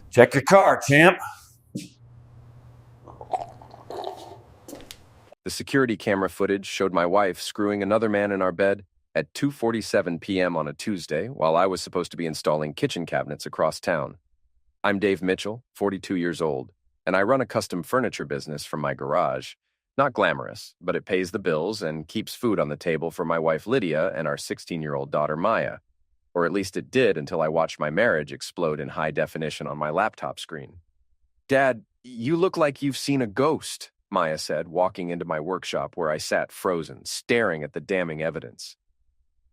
Check your car, champ. The security camera footage showed my wife screwing another man in our bed at 2:47 p.m. on a Tuesday while I was supposed to be installing kitchen cabinets across town. I'm Dave Mitchell, 42 years old, and I run a custom furniture business from my garage. Not glamorous, but it pays the bills and keeps food on the table for my wife Lydia and our 16-year-old daughter Maya. Or at least it did until I watched my marriage explode in high definition on my laptop screen. "Dad, you look like you've seen a ghost," Maya said, walking into my workshop where I sat frozen, staring at the damning evidence.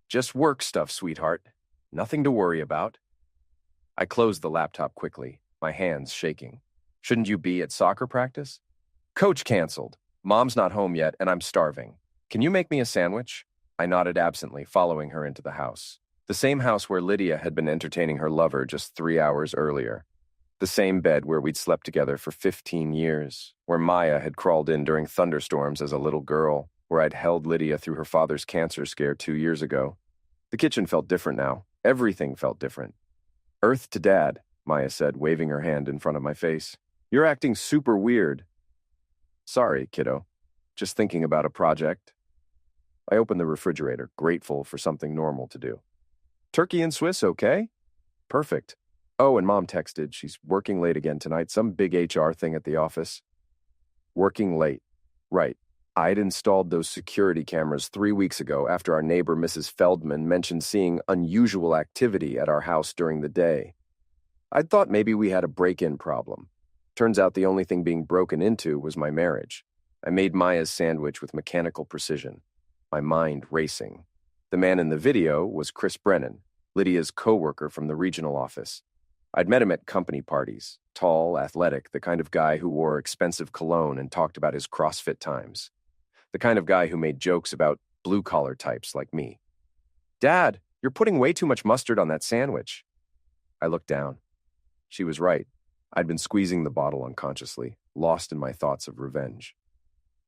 "Just work stuff, sweetheart. Nothing to worry about." I closed the laptop quickly, my hands shaking. "Shouldn't you be at soccer practice?" "Coach canceled. Mom's not home yet, and I'm starving. Can you make me a sandwich?" I nodded absently, following her into the house. The same house where Lydia had been entertaining her lover just 3 hours earlier. The same bed where we'd slept together for 15 years, where Maya had crawled in during thunderstorms as a little girl, where I'd held Lydia through her father's cancer scare 2 years ago. The kitchen felt different now. Everything felt different. "Earth to Dad," Maya said, waving her hand in front of my face. "You're acting super weird." "Sorry, kiddo. Just thinking about a project." I opened the refrigerator, grateful for something normal to do. "Turkey and Swiss, okay?" "Perfect. Oh, and Mom texted. She's working late again tonight, some big HR thing at the office." Working late. Right. I'd installed those security cameras 3 weeks ago after our neighbor Mrs. Feldman mentioned seeing unusual activity at our house during the day. I'd thought maybe we had a break-in problem. Turns out the only thing being broken into was my marriage. I made Maya's sandwich with mechanical precision, my mind racing. The man in the video was Chris Brennan, Lydia's co-worker from the regional office. I'd met him at company parties, tall, athletic, the kind of guy who wore expensive cologne and talked about his CrossFit times. The kind of guy who made jokes about blue-collar types like me. "Dad, you're putting way too much mustard on that sandwich." I looked down. She was right. I'd been squeezing the bottle unconsciously, lost in my thoughts of revenge.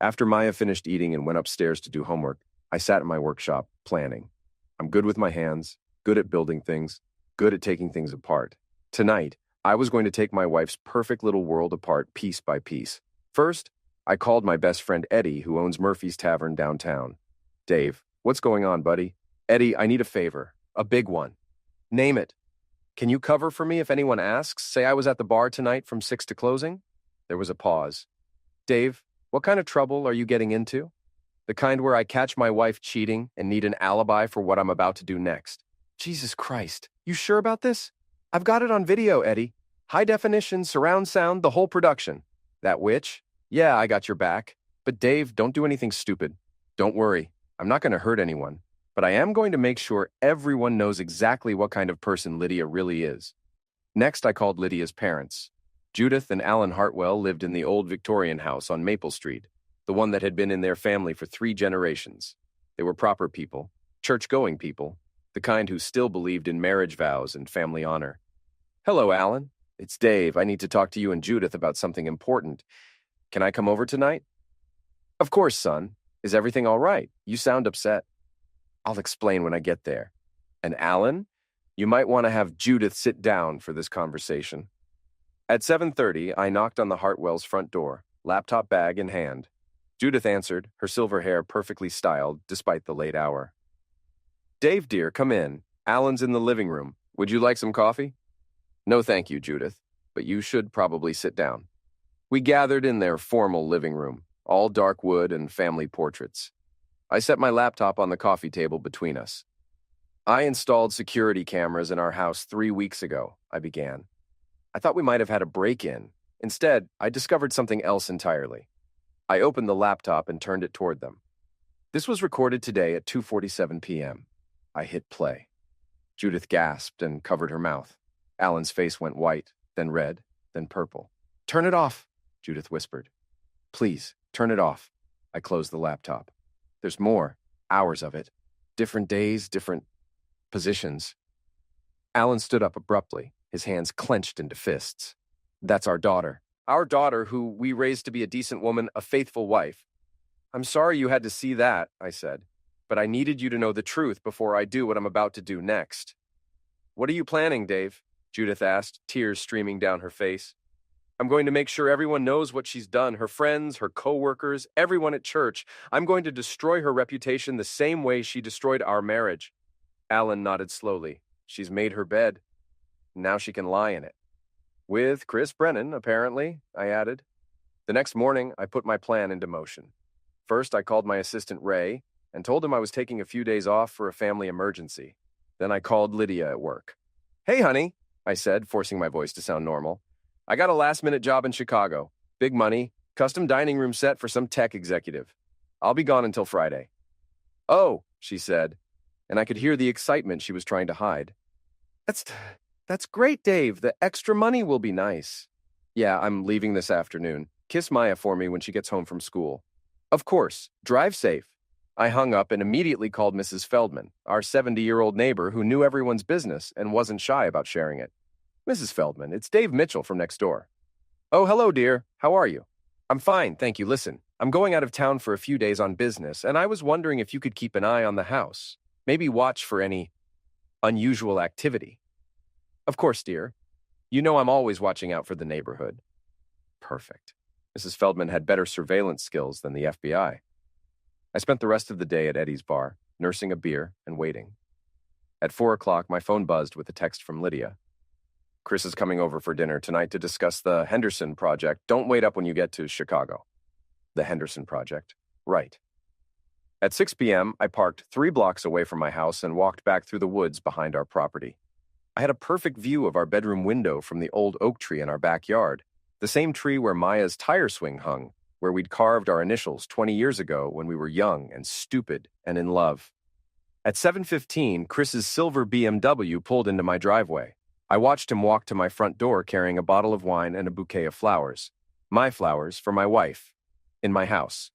After Maya finished eating and went upstairs to do homework, I sat in my workshop, planning. I'm good with my hands, good at building things, good at taking things apart. Tonight, I was going to take my wife's perfect little world apart piece by piece. First, I called my best friend Eddie, who owns Murphy's Tavern downtown. "Dave, what's going on, buddy?" "Eddie, I need a favor. A big one." "Name it." "Can you cover for me if anyone asks? Say I was at the bar tonight from 6 to closing?" There was a pause. "Dave, what kind of trouble are you getting into?" "The kind where I catch my wife cheating and need an alibi for what I'm about to do next." "Jesus Christ. You sure about this?" "I've got it on video, Eddie. High definition, surround sound, the whole production." "That witch?" "Yeah, I got your back. But Dave, don't do anything stupid. Don't worry. I'm not going to hurt anyone. But I am going to make sure everyone knows exactly what kind of person Lydia really is." Next, I called Lydia's parents. Judith and Alan Hartwell lived in the old Victorian house on Maple Street, the one that had been in their family for 3 generations. They were proper people, church-going people, the kind who still believed in marriage vows and family honor. "Hello, Alan. It's Dave. I need to talk to you and Judith about something important. Can I come over tonight?" "Of course, son. Is everything all right? You sound upset." "I'll explain when I get there." "And Alan, you might want to have Judith sit down for this conversation." At 7:30, I knocked on the Hartwells' front door, laptop bag in hand. Judith answered, her silver hair perfectly styled despite the late hour. "Dave, dear, come in. Alan's in the living room. Would you like some coffee?" "No, thank you, Judith, but you should probably sit down." We gathered in their formal living room, all dark wood and family portraits. I set my laptop on the coffee table between us. "I installed security cameras in our house 3 weeks ago," I began. "I thought we might have had a break-in. Instead, I discovered something else entirely." I opened the laptop and turned it toward them. "This was recorded today at 2:47 p.m. I hit play. Judith gasped and covered her mouth. Alan's face went white, then red, then purple. "Turn it off," Judith whispered. "Please, turn it off." I closed the laptop. "There's more. Hours of it. Different days, different positions." Alan stood up abruptly, his hands clenched into fists. "That's our daughter. Our daughter, who we raised to be a decent woman, a faithful wife." "I'm sorry you had to see that," I said, "but I needed you to know the truth before I do what I'm about to do next." "What are you planning, Dave?" Judith asked, tears streaming down her face. I'm going to make sure everyone knows what she's done, her friends, her co-workers, everyone at church. I'm going to destroy her reputation the same way she destroyed our marriage. Alan nodded slowly. She's made her bed. Now she can lie in it. With Chris Brennan, apparently, I added. The next morning, I put my plan into motion. First, I called my assistant Ray and told him I was taking a few days off for a family emergency. Then I called Lydia at work. Hey, honey, I said, forcing my voice to sound normal. I got a last-minute job in Chicago. Big money, custom dining room set for some tech executive. I'll be gone until Friday. Oh, she said, and I could hear the excitement she was trying to hide. That's great, Dave. The extra money will be nice. Yeah, I'm leaving this afternoon. Kiss Maya for me when she gets home from school. Of course. Drive safe. I hung up and immediately called Mrs. Feldman, our 70-year-old neighbor who knew everyone's business and wasn't shy about sharing it. Mrs. Feldman, it's Dave Mitchell from next door. Oh, hello, dear. How are you? I'm fine, thank you. Listen, I'm going out of town for a few days on business, and I was wondering if you could keep an eye on the house. Maybe watch for any unusual activity. Of course, dear. You know I'm always watching out for the neighborhood. Perfect. Mrs. Feldman had better surveillance skills than the FBI. I spent the rest of the day at Eddie's bar, nursing a beer and waiting. At 4 o'clock, my phone buzzed with a text from Lydia. Chris is coming over for dinner tonight to discuss the Henderson Project. Don't wait up when you get to Chicago. The Henderson Project. Right. At 6 p.m., I parked 3 blocks away from my house and walked back through the woods behind our property. I had a perfect view of our bedroom window from the old oak tree in our backyard, the same tree where Maya's tire swing hung, where we'd carved our initials 20 years ago when we were young and stupid and in love. At 7:15, Chris's silver BMW pulled into my driveway. I watched him walk to my front door carrying a bottle of wine and a bouquet of flowers. My flowers for my wife. In my house.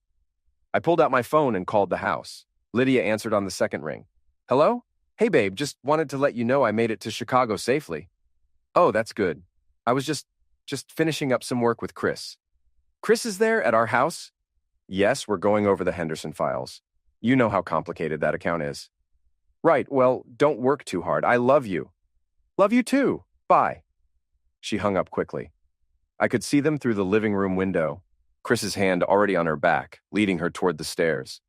I pulled out my phone and called the house. Lydia answered on the second ring. Hello? Hey, babe, just wanted to let you know I made it to Chicago safely. Oh, that's good. I was just finishing up some work with Chris. Chris is there at our house? Yes, we're going over the Henderson files. You know how complicated that account is. Right, well, don't work too hard. I love you. Love you too. Bye. She hung up quickly. I could see them through the living room window, Chris's hand already on her back, leading her toward the stairs.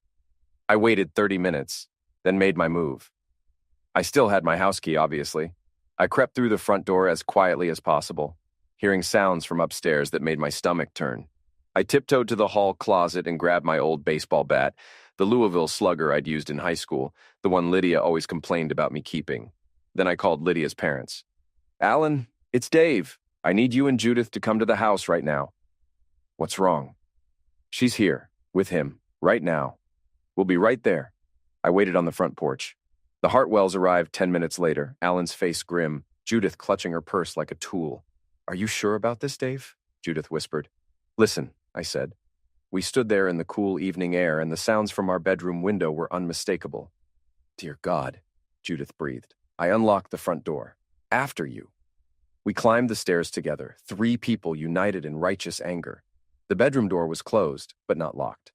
I waited 30 minutes, then made my move. I still had my house key, obviously. I crept through the front door as quietly as possible, hearing sounds from upstairs that made my stomach turn. I tiptoed to the hall closet and grabbed my old baseball bat, the Louisville Slugger I'd used in high school, the one Lydia always complained about me keeping. Then I called Lydia's parents. Alan, it's Dave. I need you and Judith to come to the house right now. What's wrong? She's here, with him, right now. We'll be right there. I waited on the front porch. The Hartwells arrived 10 minutes later, Alan's face grim, Judith clutching her purse like a tool. Are you sure about this, Dave? Judith whispered. Listen, I said. We stood there in the cool evening air, and the sounds from our bedroom window were unmistakable. Dear God, Judith breathed. I unlocked the front door. After you. We climbed the stairs together, 3 people united in righteous anger. The bedroom door was closed, but not locked.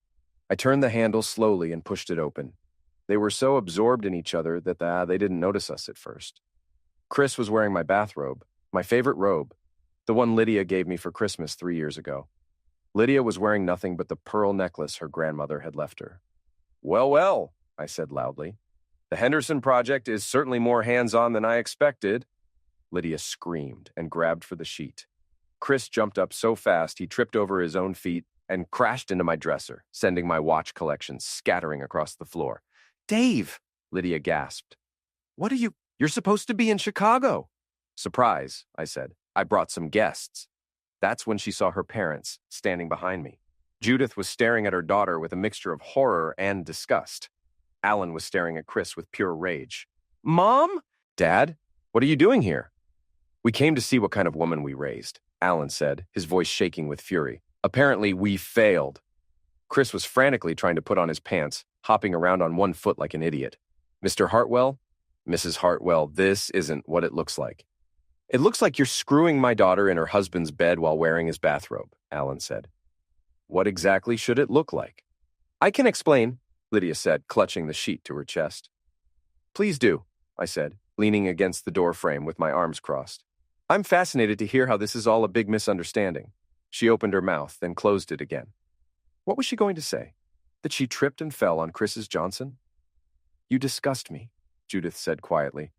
I turned the handle slowly and pushed it open. They were so absorbed in each other that they didn't notice us at first. Chris was wearing my bathrobe, my favorite robe, the one Lydia gave me for Christmas 3 years ago. Lydia was wearing nothing but the pearl necklace her grandmother had left her. Well, well, I said loudly. The Henderson Project is certainly more hands-on than I expected. Lydia screamed and grabbed for the sheet. Chris jumped up so fast he tripped over his own feet and crashed into my dresser, sending my watch collection scattering across the floor. Dave, Lydia gasped. What are you? You're supposed to be in Chicago. Surprise, I said. I brought some guests. That's when she saw her parents standing behind me. Judith was staring at her daughter with a mixture of horror and disgust. Alan was staring at Chris with pure rage. Mom? Dad? What are you doing here? We came to see what kind of woman we raised, Alan said, his voice shaking with fury. Apparently, we failed. Chris was frantically trying to put on his pants, hopping around on one foot like an idiot. Mr. Hartwell? Mrs. Hartwell, this isn't what it looks like. It looks like you're screwing my daughter in her husband's bed while wearing his bathrobe, Alan said. What exactly should it look like? I can explain, Lydia said, clutching the sheet to her chest. Please do, I said, leaning against the door frame with my arms crossed. I'm fascinated to hear how this is all a big misunderstanding. She opened her mouth, then closed it again. What was she going to say? That she tripped and fell on Chris's Johnson? You disgust me, Judith said quietly.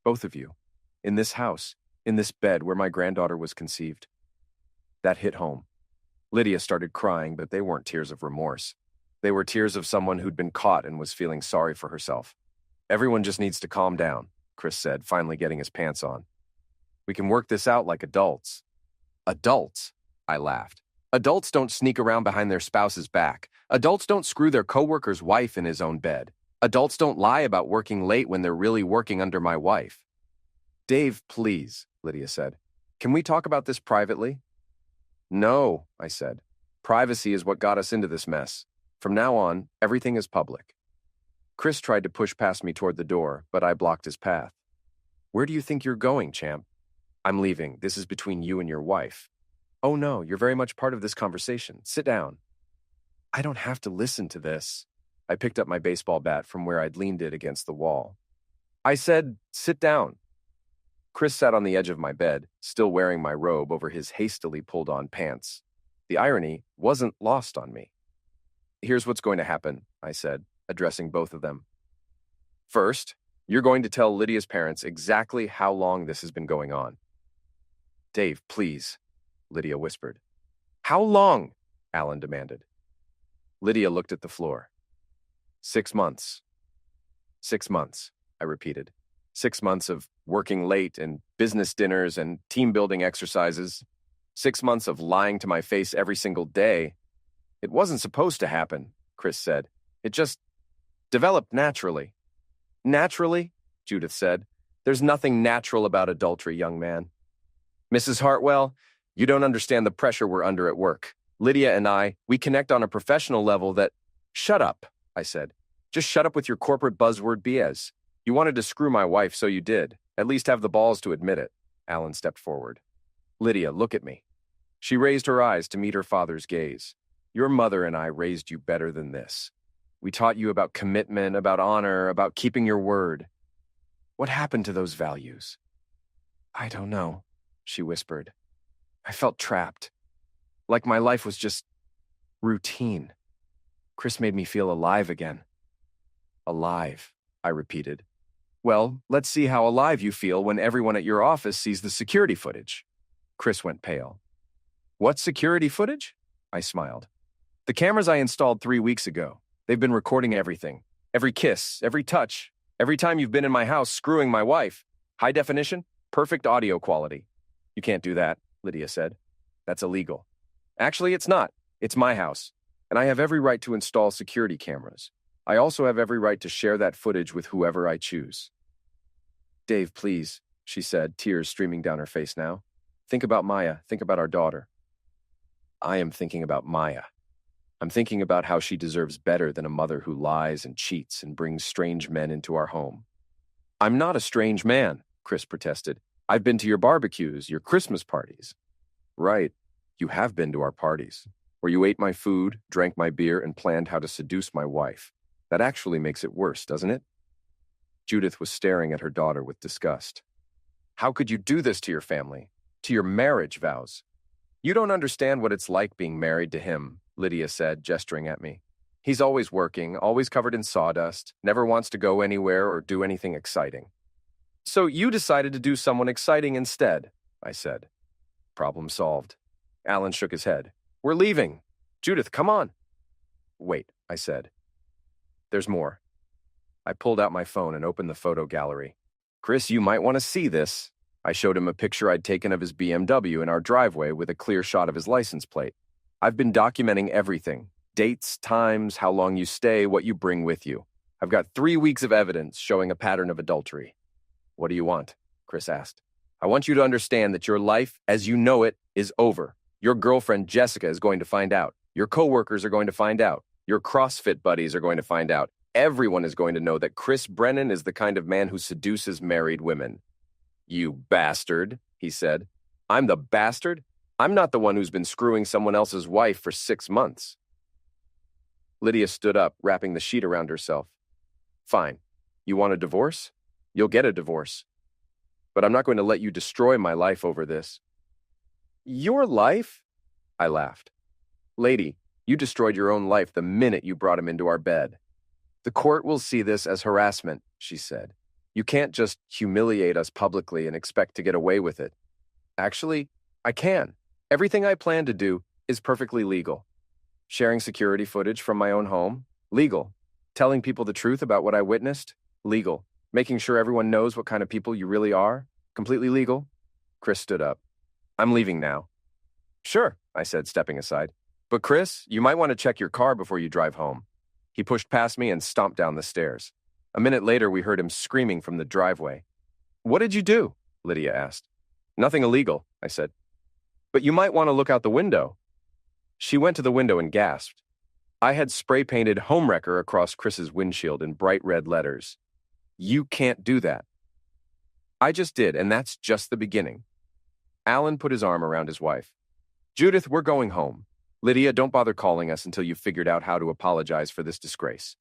Both of you. In this house, in this bed where my granddaughter was conceived. That hit home. Lydia started crying, but they weren't tears of remorse. They were tears of someone who'd been caught and was feeling sorry for herself. Everyone just needs to calm down, Chris said, finally getting his pants on. We can work this out like adults. Adults? I laughed. Adults don't sneak around behind their spouse's back. Adults don't screw their coworker's wife in his own bed. Adults don't lie about working late when they're really working under my wife. Dave, please, Lydia said. Can we talk about this privately? No, I said. Privacy is what got us into this mess. From now on, everything is public. Chris tried to push past me toward the door, but I blocked his path. Where do you think you're going, champ? I'm leaving. This is between you and your wife. Oh no, you're very much part of this conversation. Sit down. I don't have to listen to this. I picked up my baseball bat from where I'd leaned it against the wall. I said, sit down. Chris sat on the edge of my bed, still wearing my robe over his hastily pulled-on pants. The irony wasn't lost on me. Here's what's going to happen, I said, addressing both of them. First, you're going to tell Lydia's parents exactly how long this has been going on. Dave, please, Lydia whispered. How long? Alan demanded. Lydia looked at the floor. 6 months. 6 months, I repeated. 6 months of working late and business dinners and team-building exercises. 6 months of lying to my face every single day. It wasn't supposed to happen, Chris said. It just developed naturally. Naturally? Judith said. There's nothing natural about adultery, young man. Mrs. Hartwell, you don't understand the pressure we're under at work. Lydia and I, we connect on a professional level that— Shut up, I said. Just shut up with your corporate buzzword BS. You wanted to screw my wife, so you did. At least have the balls to admit it. Alan stepped forward. Lydia, look at me. She raised her eyes to meet her father's gaze. Your mother and I raised you better than this. We taught you about commitment, about honor, about keeping your word. What happened to those values? I don't know, she whispered. I felt trapped. Like my life was just routine. Chris made me feel alive again. Alive, I repeated. Well, let's see how alive you feel when everyone at your office sees the security footage. Chris went pale. What security footage? I smiled. The cameras I installed 3 weeks ago. They've been recording everything. Every kiss, every touch, every time you've been in my house screwing my wife. High definition, perfect audio quality. You can't do that, Lydia said. That's illegal. Actually, it's not. It's my house, and I have every right to install security cameras. I also have every right to share that footage with whoever I choose. Dave, please, she said, tears streaming down her face now. Think about Maya. Think about our daughter. I am thinking about Maya. I'm thinking about how she deserves better than a mother who lies and cheats and brings strange men into our home. I'm not a strange man, Chris protested. I've been to your barbecues, your Christmas parties. Right, you have been to our parties, where you ate my food, drank my beer, and planned how to seduce my wife. That actually makes it worse, doesn't it? Judith was staring at her daughter with disgust. How could you do this to your family, to your marriage vows? You don't understand what it's like being married to him, Lydia said, gesturing at me. He's always working, always covered in sawdust, never wants to go anywhere or do anything exciting. So you decided to do someone exciting instead, I said. Problem solved. Alan shook his head. We're leaving. Judith, come on. Wait, I said. There's more. I pulled out my phone and opened the photo gallery. Chris, you might want to see this. I showed him a picture I'd taken of his BMW in our driveway with a clear shot of his license plate. I've been documenting everything. Dates, times, how long you stay, what you bring with you. I've got 3 weeks of evidence showing a pattern of adultery. What do you want? Chris asked. I want you to understand that your life, as you know it, is over. Your girlfriend, Jessica, is going to find out. Your coworkers are going to find out. Your CrossFit buddies are going to find out. Everyone is going to know that Chris Brennan is the kind of man who seduces married women. You bastard, he said. I'm the bastard? I'm not the one who's been screwing someone else's wife for 6 months. Lydia stood up, wrapping the sheet around herself. Fine. You want a divorce? You'll get a divorce. but I'm not going to let you destroy my life over this. Your life? I laughed. Lady, you destroyed your own life the minute you brought him into our bed. The court will see this as harassment, she said. You can't just humiliate us publicly and expect to get away with it. Actually, I can. Everything I plan to do is perfectly legal. Sharing security footage from my own home? Legal. Telling people the truth about what I witnessed? Legal. Making sure everyone knows what kind of people you really are? Completely legal? Chris stood up. I'm leaving now. Sure, I said, stepping aside. But Chris, you might want to check your car before you drive home. He pushed past me and stomped down the stairs. A minute later, we heard him screaming from the driveway. What did you do? Lydia asked. Nothing illegal, I said. But you might want to look out the window. She went to the window and gasped. I had spray-painted homewrecker across Chris's windshield in bright red letters. You can't do that. I just did, and that's just the beginning. Alan put his arm around his wife. Judith, we're going home. Lydia, don't bother calling us until you've figured out how to apologize for this disgrace.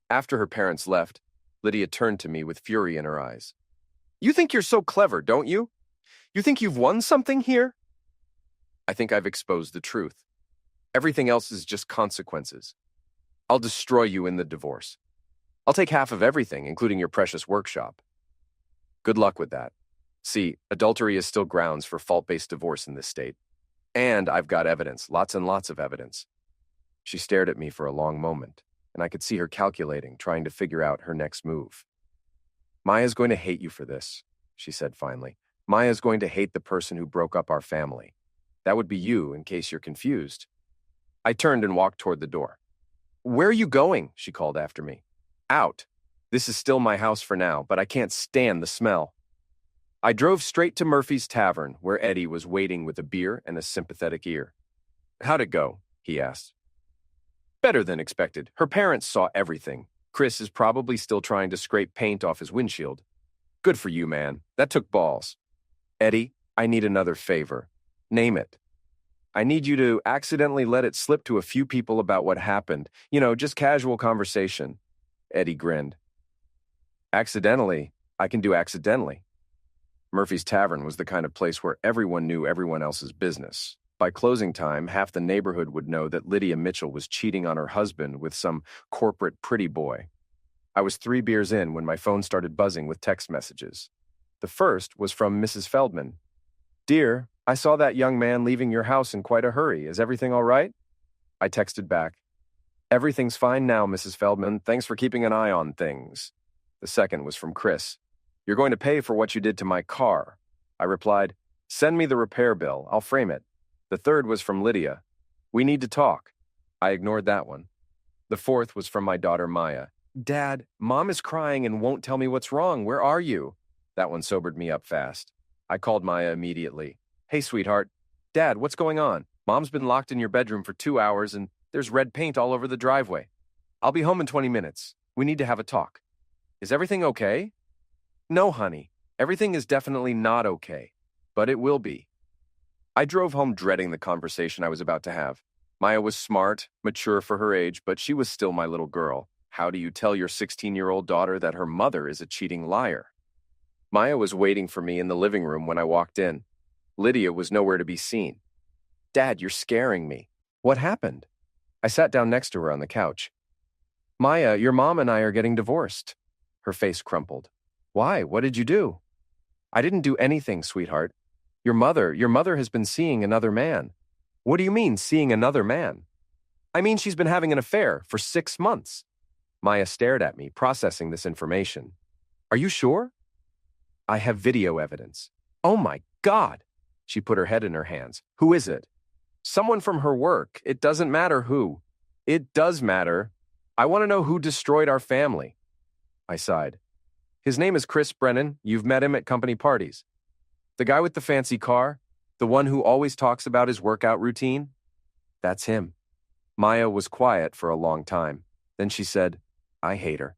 After her parents left, Lydia turned to me with fury in her eyes. You think you're so clever, don't you? You think you've won something here? I think I've exposed the truth. Everything else is just consequences. I'll destroy you in the divorce. I'll take half of everything, including your precious workshop. Good luck with that. See, adultery is still grounds for fault-based divorce in this state. And I've got evidence, lots and lots of evidence. She stared at me for a long moment, and I could see her calculating, trying to figure out her next move. Maya's going to hate you for this, she said finally. Maya's going to hate the person who broke up our family. That would be you, in case you're confused. I turned and walked toward the door. Where are you going? She called after me. Out. This is still my house for now, but I can't stand the smell. I drove straight to Murphy's Tavern, where Eddie was waiting with a beer and a sympathetic ear. How'd it go? He asked. Better than expected. Her parents saw everything. Chris is probably still trying to scrape paint off his windshield. Good for you, man. That took balls. Eddie, I need another favor. Name it. I need you to accidentally let it slip to a few people about what happened. Just casual conversation. Eddie grinned. Accidentally? I can do accidentally. Murphy's Tavern was the kind of place where everyone knew everyone else's business. By closing time, half the neighborhood would know that Lydia Mitchell was cheating on her husband with some corporate pretty boy. I was 3 beers in when my phone started buzzing with text messages. The first was from Mrs. Feldman. Dear, I saw that young man leaving your house in quite a hurry. Is everything all right? I texted back. Everything's fine now, Mrs. Feldman. Thanks for keeping an eye on things. The second was from Chris. You're going to pay for what you did to my car. I replied, send me the repair bill. I'll frame it. The third was from Lydia. We need to talk. I ignored that one. The fourth was from my daughter Maya. Dad, Mom is crying and won't tell me what's wrong. Where are you? That one sobered me up fast. I called Maya immediately. Hey, sweetheart. Dad, what's going on? Mom's been locked in your bedroom for 2 hours and there's red paint all over the driveway. I'll be home in 20 minutes. We need to have a talk. Is everything okay? No, honey. Everything is definitely not okay. But it will be. I drove home dreading the conversation I was about to have. Maya was smart, mature for her age, but she was still my little girl. How do you tell your 16-year-old daughter that her mother is a cheating liar? Maya was waiting for me in the living room when I walked in. Lydia was nowhere to be seen. Dad, you're scaring me. What happened? I sat down next to her on the couch. Maya, your mom and I are getting divorced. Her face crumpled. Why? What did you do? I didn't do anything, sweetheart. Your mother has been seeing another man. What do you mean, seeing another man? I mean, she's been having an affair for 6 months. Maya stared at me, processing this information. Are you sure? I have video evidence. Oh my God! She put her head in her hands. Who is it? Someone from her work. It doesn't matter who. It does matter. I want to know who destroyed our family. I sighed. His name is Chris Brennan. You've met him at company parties. The guy with the fancy car? The one who always talks about his workout routine? That's him. Maya was quiet for a long time. Then she said, I hate her.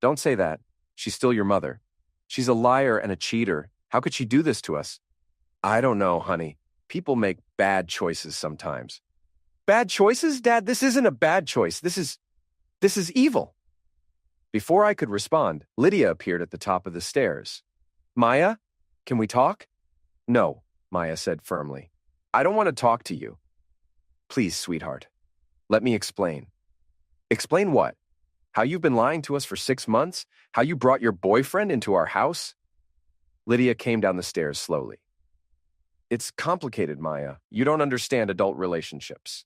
Don't say that. She's still your mother. She's a liar and a cheater. How could she do this to us? I don't know, honey. People make bad choices sometimes. Bad choices, Dad? This isn't a bad choice. This is evil. Before I could respond, Lydia appeared at the top of the stairs. Maya, can we talk? No, Maya said firmly. I don't want to talk to you. Please, sweetheart. Let me explain. Explain what? How you've been lying to us for 6 months? How you brought your boyfriend into our house? Lydia came down the stairs slowly. It's complicated, Maya. You don't understand adult relationships.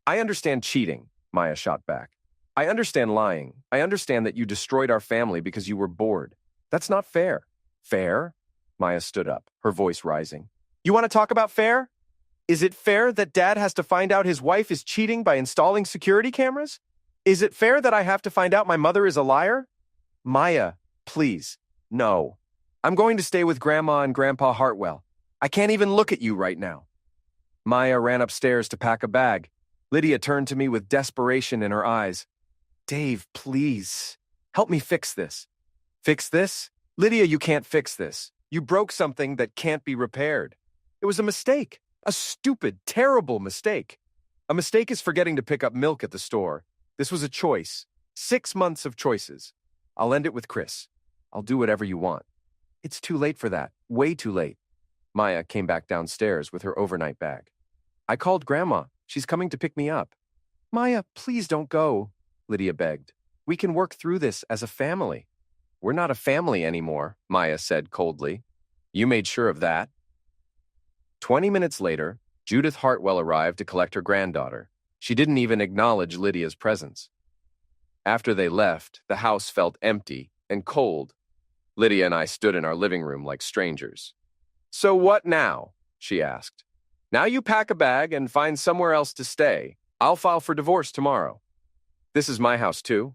I understand cheating, Maya shot back. I understand lying. I understand that you destroyed our family because you were bored. That's not fair. Fair? Maya stood up, her voice rising. You want to talk about fair? Is it fair that Dad has to find out his wife is cheating by installing security cameras? Is it fair that I have to find out my mother is a liar? Maya, please, no. I'm going to stay with Grandma and Grandpa Hartwell. I can't even look at you right now. Maya ran upstairs to pack a bag. Lydia turned to me with desperation in her eyes. Dave, please, help me fix this. Fix this? Lydia, you can't fix this. You broke something that can't be repaired. It was a mistake. A stupid, terrible mistake. A mistake is forgetting to pick up milk at the store. This was a choice. 6 months of choices. I'll end it with Chris. I'll do whatever you want. It's too late for that. Way too late. Maya came back downstairs with her overnight bag. I called Grandma. She's coming to pick me up. Maya, please don't go, Lydia begged. We can work through this as a family. We're not a family anymore, Maya said coldly. You made sure of that. 20 minutes later, Judith Hartwell arrived to collect her granddaughter. She didn't even acknowledge Lydia's presence. After they left, the house felt empty and cold. Lydia and I stood in our living room like strangers. So what now? She asked. Now you pack a bag and find somewhere else to stay. I'll file for divorce tomorrow. This is my house too?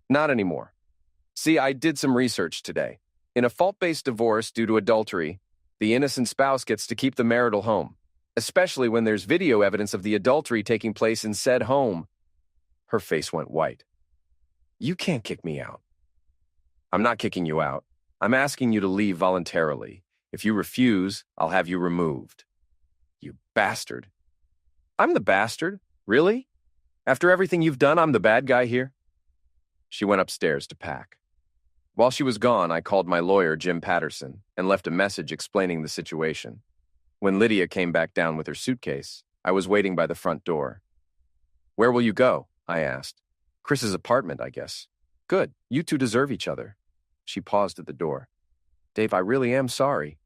Not anymore. See, I did some research today. In a fault-based divorce due to adultery, the innocent spouse gets to keep the marital home, especially when there's video evidence of the adultery taking place in said home. Her face went white. You can't kick me out. I'm not kicking you out. I'm asking you to leave voluntarily. If you refuse, I'll have you removed. You bastard. I'm the bastard? Really? After everything you've done, I'm the bad guy here? She went upstairs to pack. While she was gone, I called my lawyer, Jim Patterson, and left a message explaining the situation. When Lydia came back down with her suitcase, I was waiting by the front door. Where will you go? I asked. Chris's apartment, I guess. Good. You two deserve each other. She paused at the door. Dave, I really am sorry.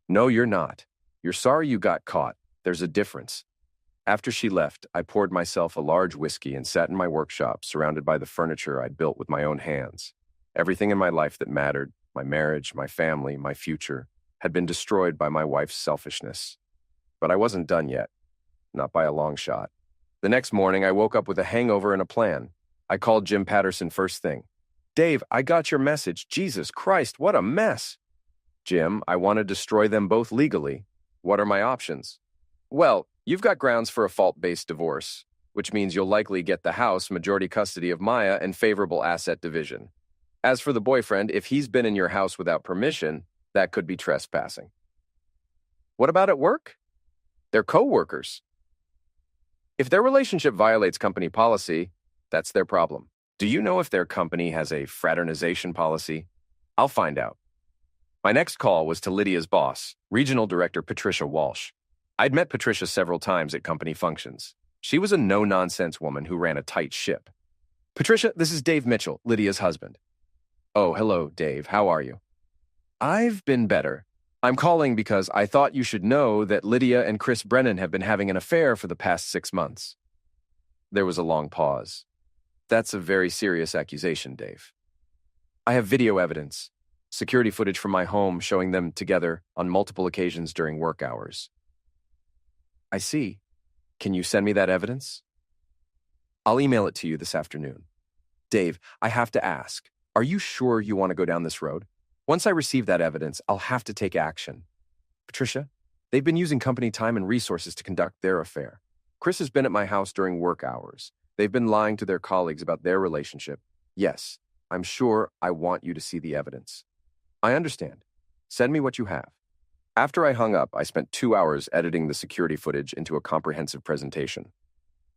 No, you're not. You're sorry you got caught. There's a difference. After she left, I poured myself a large whiskey and sat in my workshop, surrounded by the furniture I'd built with my own hands. Everything in my life that mattered, my marriage, my family, my future, had been destroyed by my wife's selfishness. But I wasn't done yet. Not by a long shot. The next morning, I woke up with a hangover and a plan. I called Jim Patterson first thing. Dave, I got your message. Jesus Christ, what a mess. Jim, I want to destroy them both legally. What are my options? Well, you've got grounds for a fault-based divorce, which means you'll likely get the house, majority custody of Maya, and favorable asset division. As for the boyfriend, if he's been in your house without permission, that could be trespassing. What about at work? They're co-workers. If their relationship violates company policy, that's their problem. Do you know if their company has a fraternization policy? I'll find out. My next call was to Lydia's boss, Regional Director Patricia Walsh. I'd met Patricia several times at company functions. She was a no-nonsense woman who ran a tight ship. Patricia, this is Dave Mitchell, Lydia's husband. Oh, hello, Dave. How are you? I've been better. I'm calling because I thought you should know that Lydia and Chris Brennan have been having an affair for the past 6 months. There was a long pause. That's a very serious accusation, Dave. I have video evidence, security footage from my home showing them together on multiple occasions during work hours. I see. Can you send me that evidence? I'll email it to you this afternoon. Dave, I have to ask, are you sure you want to go down this road? Once I receive that evidence, I'll have to take action. Patricia, they've been using company time and resources to conduct their affair. Chris has been at my house during work hours. They've been lying to their colleagues about their relationship. Yes, I'm sure I want you to see the evidence. I understand. Send me what you have. After I hung up, I spent 2 hours editing the security footage into a comprehensive presentation.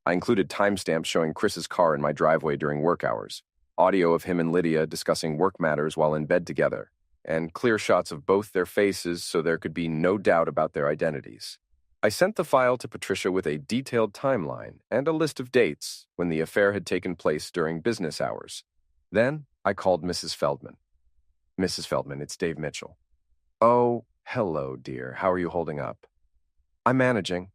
I included timestamps showing Chris's car in my driveway during work hours, audio of him and Lydia discussing work matters while in bed together, and clear shots of both their faces so there could be no doubt about their identities. I sent the file to Patricia with a detailed timeline and a list of dates when the affair had taken place during business hours. Then I called Mrs. Feldman. Mrs. Feldman, it's Dave Mitchell. Oh, hello, dear. How are you holding up? I'm managing.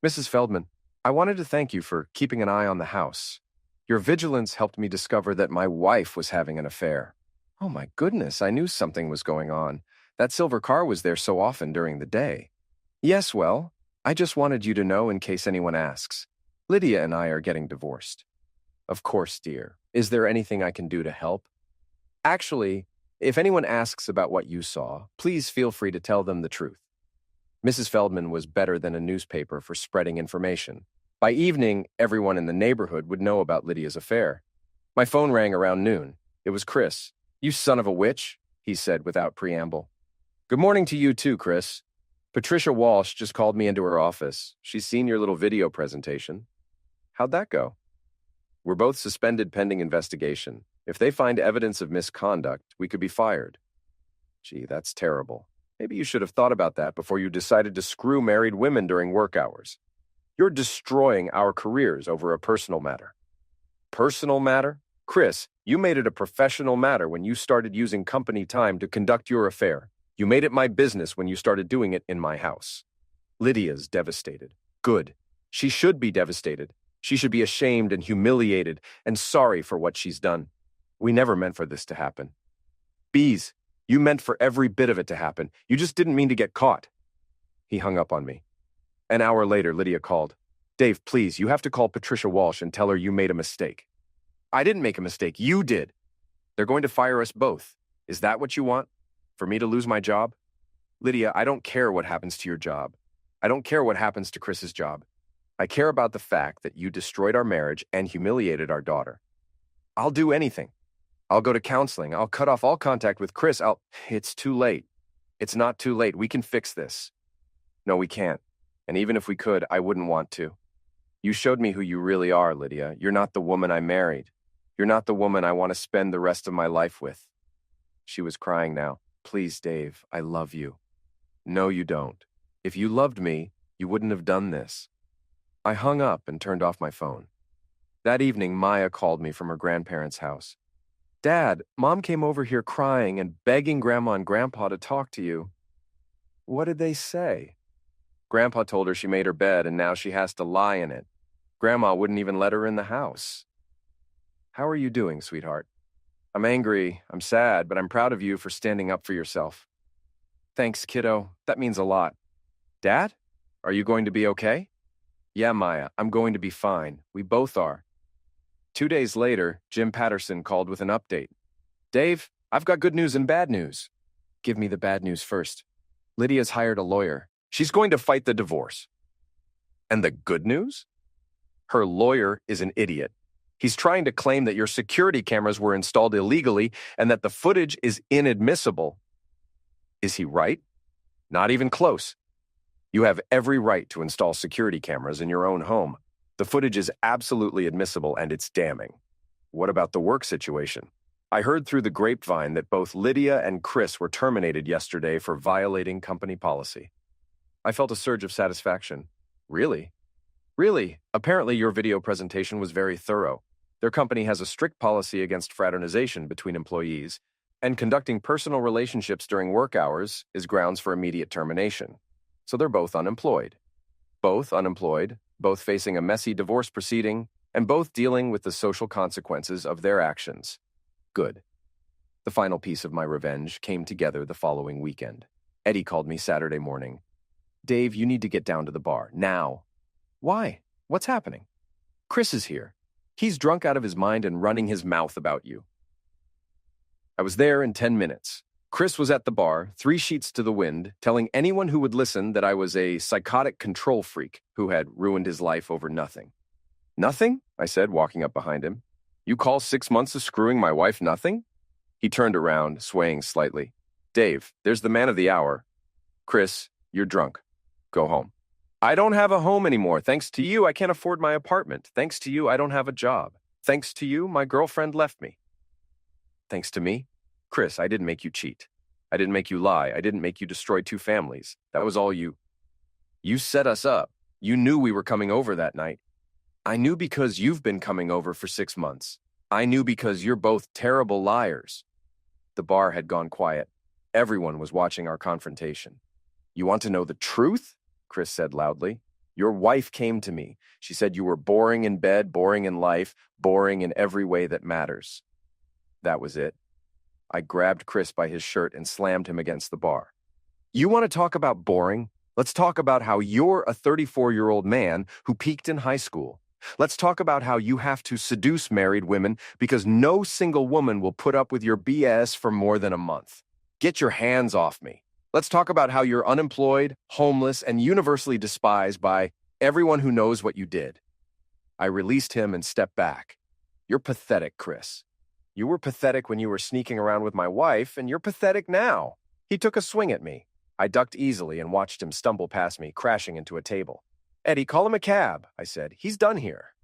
Mrs. Feldman, I wanted to thank you for keeping an eye on the house. Your vigilance helped me discover that my wife was having an affair. Oh my goodness, I knew something was going on. That silver car was there so often during the day. Yes, well, I just wanted you to know in case anyone asks. Lydia and I are getting divorced. Of course, dear. Is there anything I can do to help? Actually, if anyone asks about what you saw, please feel free to tell them the truth. Mrs. Feldman was better than a newspaper for spreading information. By evening, everyone in the neighborhood would know about Lydia's affair. My phone rang around noon. It was Chris. You son of a witch, he said without preamble. Good morning to you too, Chris. Patricia Walsh just called me into her office. She's seen your little video presentation. How'd that go? We're both suspended pending investigation. If they find evidence of misconduct, we could be fired. Gee, that's terrible. Maybe you should have thought about that before you decided to screw married women during work hours. You're destroying our careers over a personal matter. Personal matter? Chris, you made it a professional matter when you started using company time to conduct your affair. You made it my business when you started doing it in my house. Lydia's devastated. Good. She should be devastated. She should be ashamed and humiliated and sorry for what she's done. We never meant for this to happen. Bees, you meant for every bit of it to happen. You just didn't mean to get caught. He hung up on me. An hour later, Lydia called. Dave, please, you have to call Patricia Walsh and tell her you made a mistake. I didn't make a mistake. You did. They're going to fire us both. Is that what you want? For me to lose my job? Lydia, I don't care what happens to your job. I don't care what happens to Chris's job. I care about the fact that you destroyed our marriage and humiliated our daughter. I'll do anything. I'll go to counseling. I'll cut off all contact with Chris. It's too late. It's not too late. We can fix this. No, we can't. And even if we could, I wouldn't want to. You showed me who you really are, Lydia. You're not the woman I married. You're not the woman I want to spend the rest of my life with. She was crying now. Please, Dave, I love you. No, you don't. If you loved me, you wouldn't have done this. I hung up and turned off my phone. That evening, Maya called me from her grandparents' house. Dad, Mom came over here crying and begging Grandma and Grandpa to talk to you. What did they say? Grandpa told her she made her bed and now she has to lie in it. Grandma wouldn't even let her in the house. How are you doing, sweetheart? I'm angry, I'm sad, but I'm proud of you for standing up for yourself. Thanks, kiddo. That means a lot. Dad, are you going to be okay? Yeah, Maya, I'm going to be fine. We both are. 2 days later, Jim Patterson called with an update. Dave, I've got good news and bad news. Give me the bad news first. Lydia's hired a lawyer. She's going to fight the divorce. And the good news? Her lawyer is an idiot. He's trying to claim that your security cameras were installed illegally and that the footage is inadmissible. Is he right? Not even close. You have every right to install security cameras in your own home. The footage is absolutely admissible and it's damning. What about the work situation? I heard through the grapevine that both Lydia and Chris were terminated yesterday for violating company policy. I felt a surge of satisfaction. Really? Really? Apparently your video presentation was very thorough. Their company has a strict policy against fraternization between employees, and conducting personal relationships during work hours is grounds for immediate termination. So they're both unemployed. Both unemployed, both facing a messy divorce proceeding, and both dealing with the social consequences of their actions. Good. The final piece of my revenge came together the following weekend. Eddie called me Saturday morning. Dave, you need to get down to the bar, now. Why? What's happening? Chris is here. He's drunk out of his mind and running his mouth about you. I was there in 10 minutes. Chris was at the bar, 3 sheets to the wind, telling anyone who would listen that I was a psychotic control freak who had ruined his life over nothing. Nothing? I said, walking up behind him. You call 6 months of screwing my wife nothing? He turned around, swaying slightly. Dave, there's the man of the hour. Chris, you're drunk. Go home. I don't have a home anymore. Thanks to you, I can't afford my apartment. Thanks to you, I don't have a job. Thanks to you, my girlfriend left me. Thanks to me? Chris, I didn't make you cheat. I didn't make you lie. I didn't make you destroy two families. That was all you. You set us up. You knew we were coming over that night. I knew because you've been coming over for 6 months. I knew because you're both terrible liars. The bar had gone quiet. Everyone was watching our confrontation. You want to know the truth? Chris said loudly. Your wife came to me. She said you were boring in bed, boring in life, boring in every way that matters. That was it. I grabbed Chris by his shirt and slammed him against the bar. You want to talk about boring? Let's talk about how you're a 34-year-old man who peaked in high school. Let's talk about how you have to seduce married women because no single woman will put up with your BS for more than a month. Get your hands off me. Let's talk about how you're unemployed, homeless, and universally despised by everyone who knows what you did. I released him and stepped back. You're pathetic, Chris. You were pathetic when you were sneaking around with my wife, and you're pathetic now. He took a swing at me. I ducked easily and watched him stumble past me, crashing into a table. Eddie, call him a cab, I said. He's done here.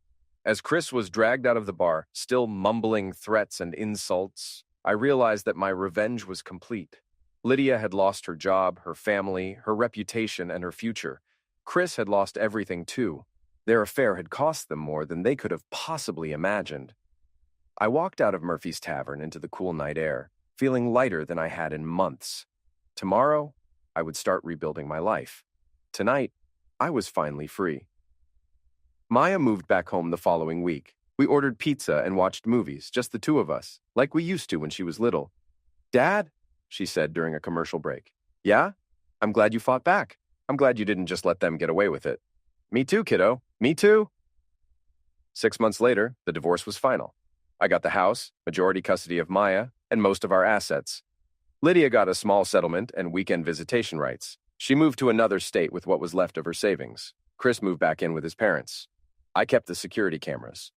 As Chris was dragged out of the bar, still mumbling threats and insults, I realized that my revenge was complete. Lydia had lost her job, her family, her reputation, and her future. Chris had lost everything too. Their affair had cost them more than they could have possibly imagined. I walked out of Murphy's Tavern into the cool night air, feeling lighter than I had in months. Tomorrow, I would start rebuilding my life. Tonight, I was finally free. Maya moved back home the following week. We ordered pizza and watched movies, just the two of us, like we used to when she was little. Dad, she said during a commercial break. Yeah? I'm glad you fought back. I'm glad you didn't just let them get away with it. Me too, kiddo. Me too. 6 months later, the divorce was final. I got the house, majority custody of Maya, and most of our assets. Lydia got a small settlement and weekend visitation rights. She moved to another state with what was left of her savings. Chris moved back in with his parents. I kept the security cameras.